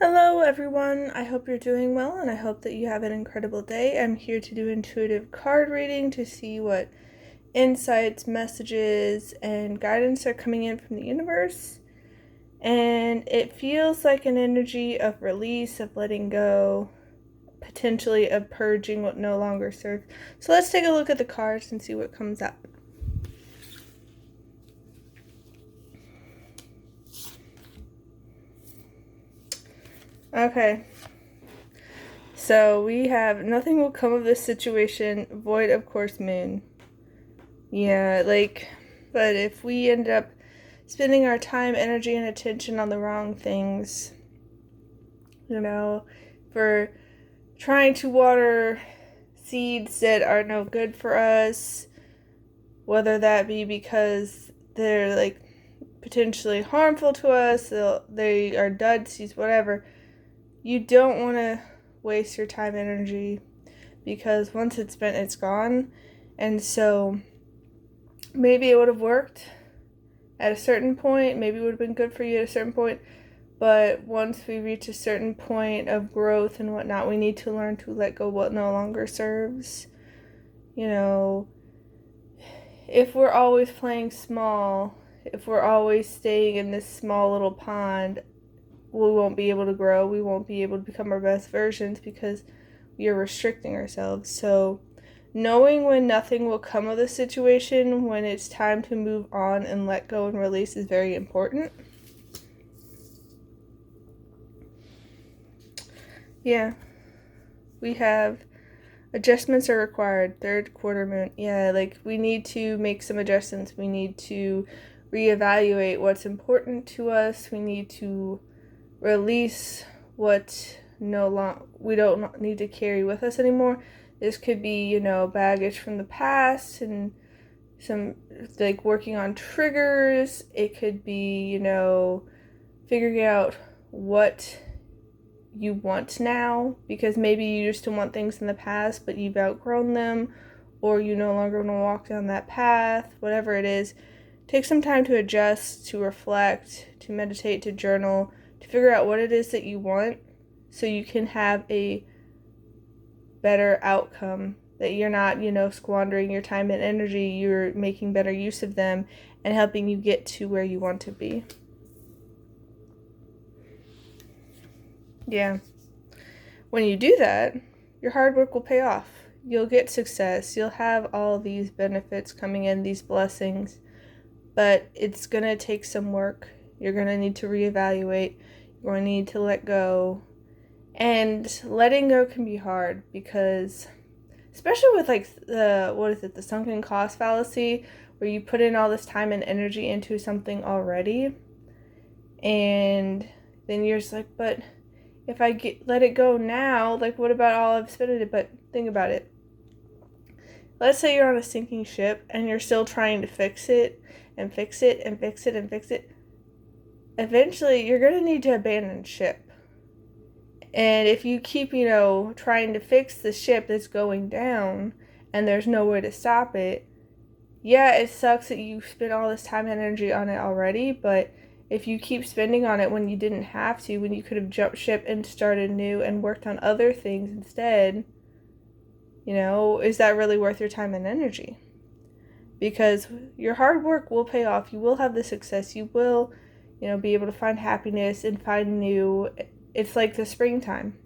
Hello, everyone. I hope you're doing well and I hope that you have an incredible day. I'm here to do intuitive card reading to see what insights, messages, and guidance are coming in from the universe. And it feels like an energy of release, of letting go, potentially of purging what no longer serves. So let's take a look at the cards and see what comes up. Okay. So we have nothing will come of this situation, void of course moon. Yeah, but if we end up spending our time, energy, and attention on the wrong things, for trying to water seeds that are no good for us, whether that be because they're potentially harmful to us, they are dud seeds, whatever, you don't want to waste your time and energy because once it's spent, it's gone. And so maybe it would have worked at a certain point, maybe it would have been good for you at a certain point, but once we reach a certain point of growth and whatnot, we need to learn to let go what no longer serves. If we're always playing small, if we're always staying in this small little pond, we won't be able to grow, we won't be able to become our best versions because we are restricting ourselves. So knowing when nothing will come of the situation, when it's time to move on and let go and release is very important. Yeah. We have adjustments are required. Third quarter moon. Yeah, we need to make some adjustments. We need to reevaluate what's important to us. We need to release what we don't need to carry with us anymore. This could be, baggage from the past and some working on triggers. It could be, figuring out what you want now, because maybe you used to want things in the past but you've outgrown them, or you no longer want to walk down that path. Whatever it is, take some time to adjust, to reflect, to meditate, to journal, to figure out what it is that you want so you can have a better outcome, that you're not, squandering your time and energy. You're making better use of them and helping you get to where you want to be. Yeah. When you do that, your hard work will pay off. You'll get success. You'll have all these benefits coming in, these blessings. But it's going to take some work. You're going to need to reevaluate. You're going to need to let go. And letting go can be hard because, especially with the sunken cost fallacy, where you put in all this time and energy into something already. And then you're just like, but if I let it go now, what about all I've spent it? But think about it. Let's say you're on a sinking ship and you're still trying to fix it and fix it and fix it and fix it. Eventually, you're going to need to abandon ship. And if you keep, trying to fix the ship that's going down and there's no way to stop it, yeah, it sucks that you spent all this time and energy on it already, but if you keep spending on it when you didn't have to, when you could have jumped ship and started new and worked on other things instead, is that really worth your time and energy? Because your hard work will pay off. You will have the success. You will, be able to find happiness and find new. It's like the springtime.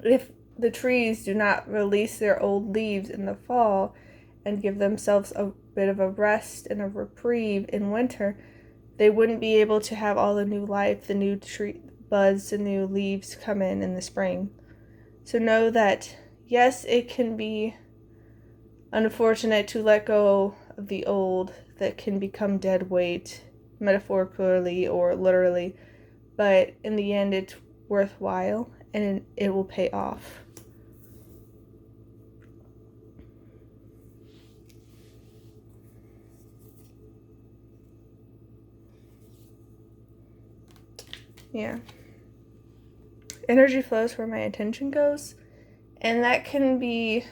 If the trees do not release their old leaves in the fall and give themselves a bit of a rest and a reprieve in winter, they wouldn't be able to have all the new life, the new tree buds, the new leaves come in the spring. So know that, yes, it can be unfortunate to let go of the old that can become dead weight, metaphorically or literally, but in the end, it's worthwhile and it will pay off. Yeah. Energy flows where my attention goes, and that can be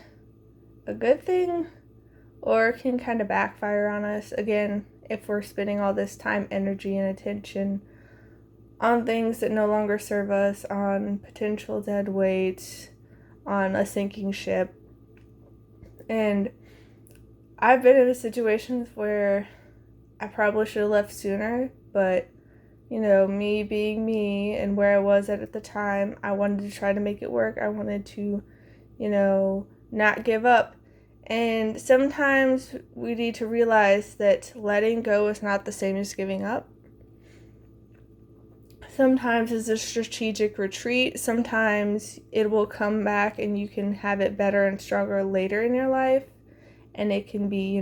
a good thing or it can kind of backfire on us again if we're spending all this time, energy, and attention on things that no longer serve us, on potential dead weight, on a sinking ship. And I've been in situations where I probably should have left sooner, but me being me and where I was at the time, I wanted to try to make it work. I wanted to, not give up. And sometimes we need to realize that letting go is not the same as giving up. Sometimes it's a strategic retreat. Sometimes it will come back and you can have it better and stronger later in your life. And it can be,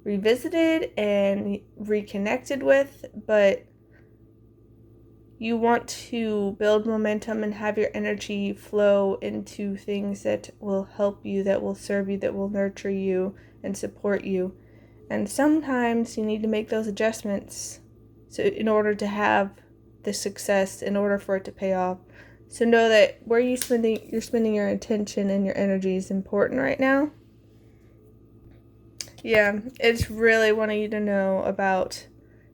revisited and reconnected with. But you want to build momentum and have your energy flow into things that will help you, that will serve you, that will nurture you and support you. And sometimes you need to make those adjustments in order to have the success, in order for it to pay off. So know that where you're spending your attention and your energy is important right now. Yeah, it's really wanting you to know about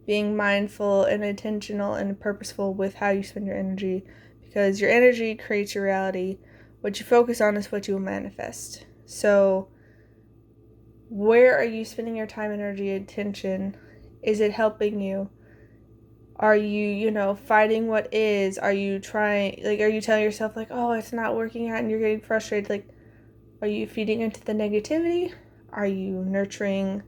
being mindful and intentional and purposeful with how you spend your energy, because your energy creates your reality. What you focus on is what you will manifest. So where are you spending your time, energy, attention? Is it helping you? Are you, fighting what is? Are you trying, are you telling yourself, oh, it's not working out and you're getting frustrated? Are you feeding into the negativity? Are you nurturing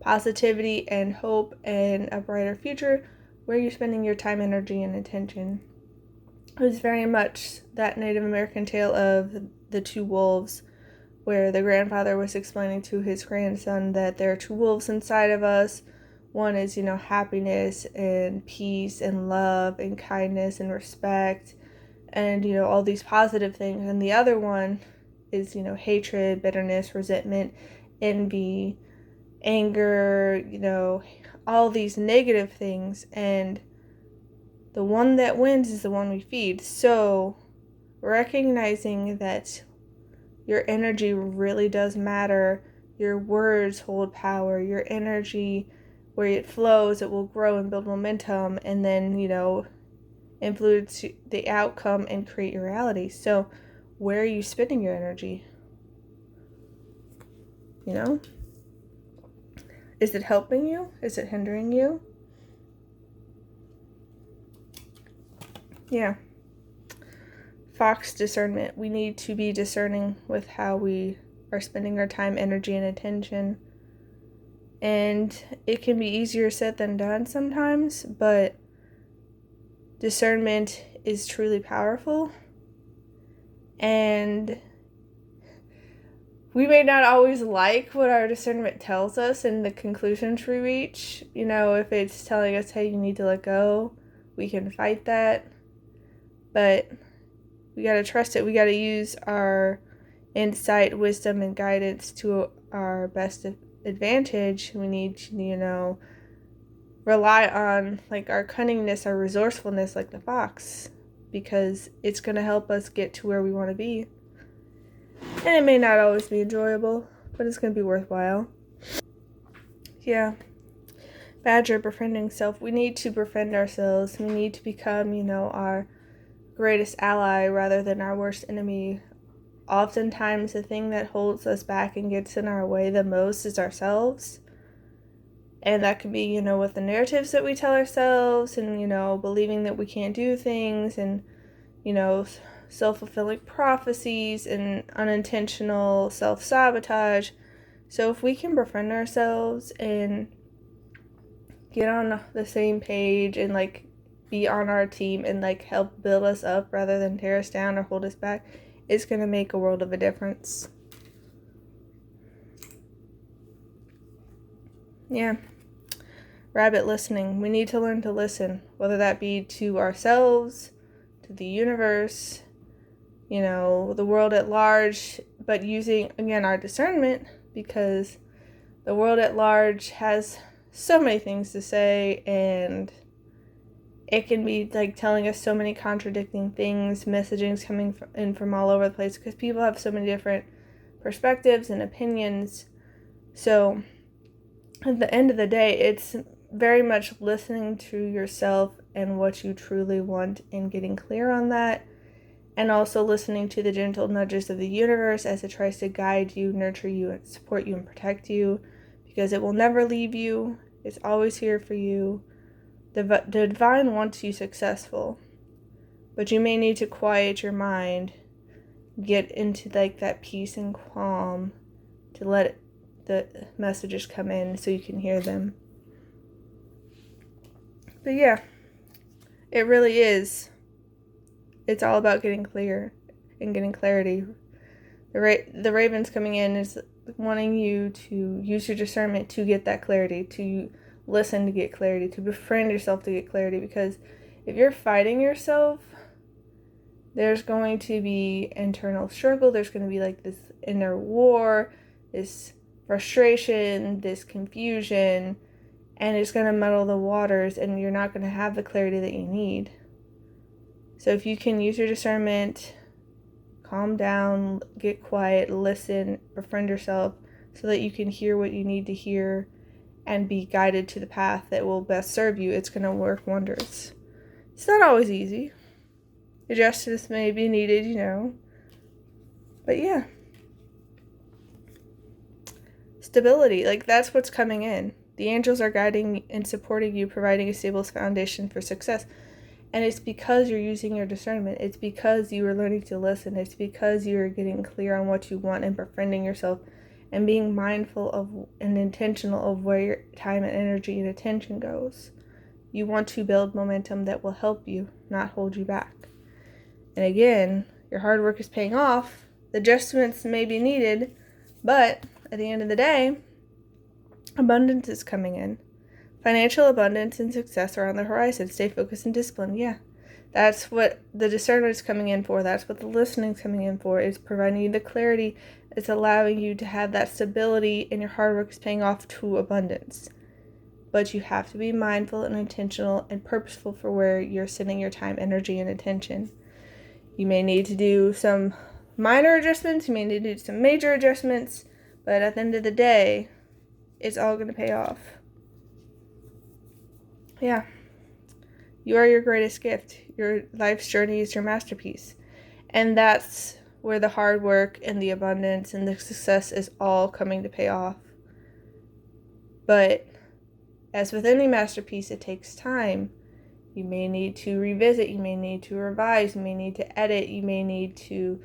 positivity and hope and a brighter future? Where are you spending your time, energy, and attention? It was very much that Native American tale of the two wolves, where the grandfather was explaining to his grandson that there are two wolves inside of us. One is, happiness and peace and love and kindness and respect and, all these positive things. And the other one is, hatred, bitterness, resentment, envy, anger, all these negative things. And the one that wins is the one we feed. So recognizing that your energy really does matter. Your words hold power. Your energy, where it flows, it will grow and build momentum and then, influence the outcome and create your reality. So where are you spending your energy? Is it helping you? Is it hindering you? Yeah. Fox discernment. We need to be discerning with how we are spending our time, energy, and attention. And it can be easier said than done sometimes, but discernment is truly powerful. And we may not always like what our discernment tells us and the conclusions we reach. If it's telling us, hey, you need to let go, we can fight that. But we got to trust it. We got to use our insight, wisdom, and guidance to our best advantage. We need to, rely on our cunningness, our resourcefulness, like the fox, because it's going to help us get to where we want to be. And it may not always be enjoyable, but it's going to be worthwhile. Yeah. Badger, befriending self. We need to befriend ourselves. We need to become, our greatest ally rather than our worst enemy. Oftentimes, the thing that holds us back and gets in our way the most is ourselves. And that could be, with the narratives that we tell ourselves and, believing that we can't do things and, self-fulfilling prophecies and unintentional self-sabotage. So if we can befriend ourselves and get on the same page and be on our team and help build us up rather than tear us down or hold us back, it's going to make a world of a difference. Yeah. Rabbit, listening. We need to learn to listen, whether that be to ourselves, to the universe, the world at large, but using, again, our discernment, because the world at large has so many things to say, and it can be telling us so many contradicting things, messagings coming in from all over the place, because people have so many different perspectives and opinions. So at the end of the day, it's very much listening to yourself and what you truly want and getting clear on that. And also listening to the gentle nudges of the universe as it tries to guide you, nurture you, and support you and protect you. Because it will never leave you. It's always here for you. The divine wants you successful. But you may need to quiet your mind. Get into like that peace and calm to let the messages come in so you can hear them. But yeah, it really is. It's all about getting clear and getting clarity. The raven's coming in is wanting you to use your discernment to get that clarity, to listen to get clarity, to befriend yourself to get clarity. Because if you're fighting yourself, there's going to be internal struggle. There's going to be like this inner war, this frustration, this confusion, and it's going to muddle the waters, and you're not going to have the clarity that you need. So if you can use your discernment, calm down, get quiet, listen, befriend yourself so that you can hear what you need to hear and be guided to the path that will best serve you, it's going to work wonders. It's not always easy. Adjustments may be needed, But yeah. Stability, like that's what's coming in. The angels are guiding and supporting you, providing a stable foundation for success. And it's because you're using your discernment. It's because you are learning to listen. It's because you're getting clear on what you want and befriending yourself and being mindful of and intentional of where your time and energy and attention goes. You want to build momentum that will help you, not hold you back. And again, your hard work is paying off. The adjustments may be needed, but at the end of the day, abundance is coming in. Financial abundance and success are on the horizon. Stay focused and disciplined. Yeah, that's what the discernment is coming in for. That's what the listening is coming in for. It's providing you the clarity. It's allowing you to have that stability, and your hard work is paying off to abundance. But you have to be mindful and intentional and purposeful for where you're sending your time, energy, and attention. You may need to do some minor adjustments. You may need to do some major adjustments. But at the end of the day, it's all going to pay off. Yeah. You are your greatest gift. Your life's journey is your masterpiece. And that's where the hard work and the abundance and the success is all coming to pay off. But as with any masterpiece, it takes time. You may need to revisit. You may need to revise. You may need to edit. You may need to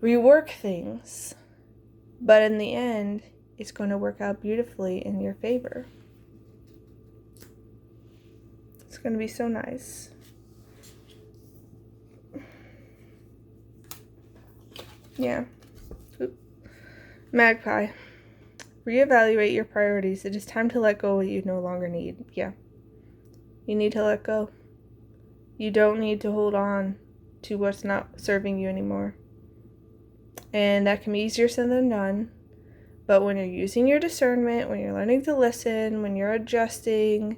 rework things. But in the end, it's going to work out beautifully in your favor. It's going to be so nice. Yeah. Magpie. Reevaluate your priorities. It is time to let go of what you no longer need. Yeah. You need to let go. You don't need to hold on to what's not serving you anymore. And that can be easier said than done. But when you're using your discernment, when you're learning to listen, when you're adjusting,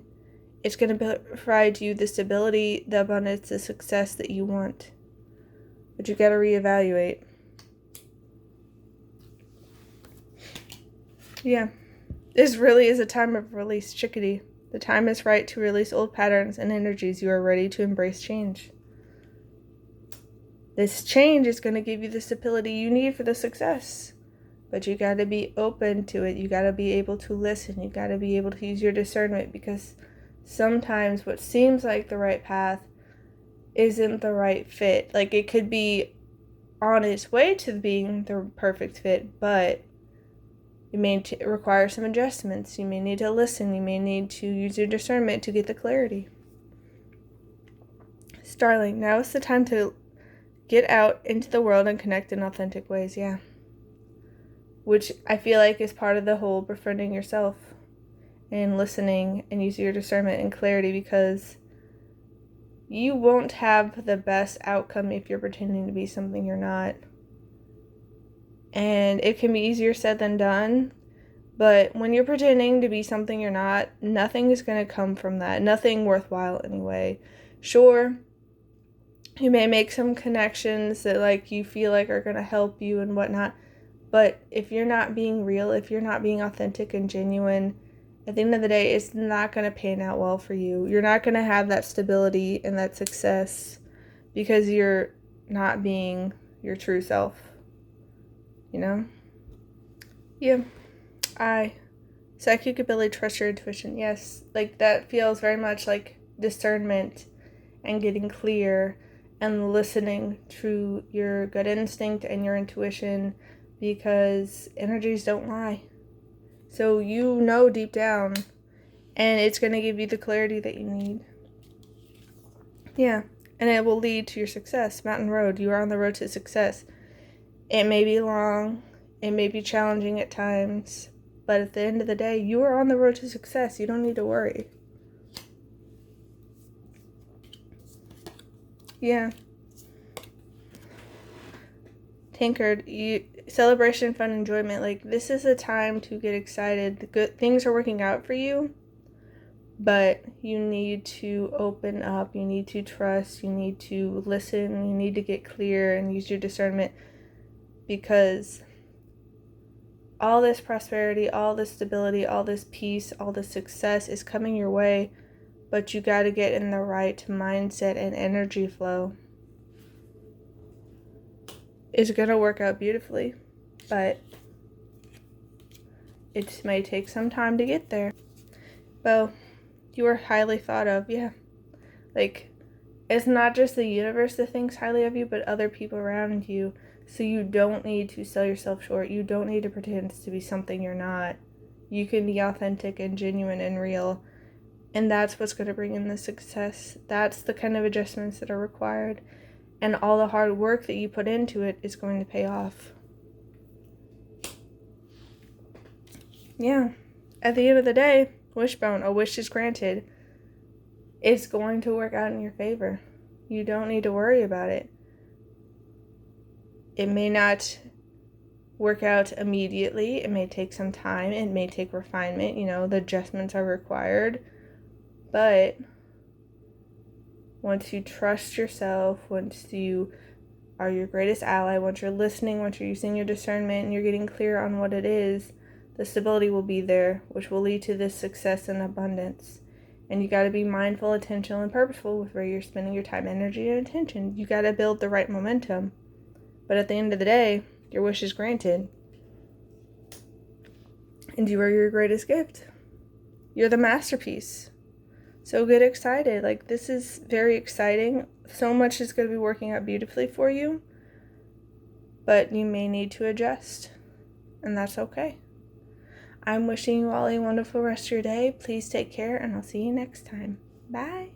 it's going to provide you the stability, the abundance, the success that you want. But you got to reevaluate. Yeah. This really is a time of release, chickadee. The time is right to release old patterns and energies. You are ready to embrace change. This change is going to give you the stability you need for the success. But you got to be open to it. You got to be able to listen. You got to be able to use your discernment, because sometimes what seems like the right path isn't the right fit. Like, it could be on its way to being the perfect fit, but it may require some adjustments. You may need to listen. You may need to use your discernment to get the clarity. Starling, now is the time to get out into the world and connect in authentic ways. Yeah. Which I feel like is part of the whole befriending yourself and listening and using your discernment and clarity, because you won't have the best outcome if you're pretending to be something you're not. And it can be easier said than done, but when you're pretending to be something you're not, nothing is going to come from that. Nothing worthwhile anyway. Sure, you may make some connections that like you feel like are going to help you and whatnot, but if you're not being real, if you're not being authentic and genuine at the end of the day, it's not going to pan out well for you. You're not going to have that stability and that success because you're not being your true self, you know? Yeah. Psychic ability, trust your intuition. Yes, like that feels very much like discernment and getting clear and listening to your gut instinct and your intuition, because energies don't lie. So you know deep down, and it's going to give you the clarity that you need. Yeah, and it will lead to your success. Mountain Road, you are on the road to success. It may be long, it may be challenging at times, but at the end of the day, you are on the road to success. You don't need to worry. Yeah. Tankard, celebration, fun, enjoyment. Like, this is a time to get excited. The good things are working out for you, but you need to open up. You need to trust. You need to listen. You need to get clear and use your discernment, because all this prosperity, all this stability, all this peace, all this success is coming your way, but you got to get in the right mindset and energy flow. It's going to work out beautifully, but it may take some time to get there. Well, you are highly thought of, yeah. Like, it's not just the universe that thinks highly of you, but other people around you. So you don't need to sell yourself short. You don't need to pretend to be something you're not. You can be authentic and genuine and real. And that's what's going to bring in the success. That's the kind of adjustments that are required. And all the hard work that you put into it is going to pay off. Yeah. At the end of the day, wishbone, a wish is granted. It's going to work out in your favor. You don't need to worry about it. It may not work out immediately. It may take some time. It may take refinement. The adjustments are required. But once you trust yourself, once you are your greatest ally, once you're listening, once you're using your discernment and you're getting clear on what it is, the stability will be there, which will lead to this success and abundance. And you got to be mindful, intentional, and purposeful with where you're spending your time, energy, and attention. You got to build the right momentum. But at the end of the day, your wish is granted. And you are your greatest gift. You're the masterpiece. So get excited. Like, this is very exciting. So much is going to be working out beautifully for you. But you may need to adjust. And that's okay. I'm wishing you all a wonderful rest of your day. Please take care, and I'll see you next time. Bye.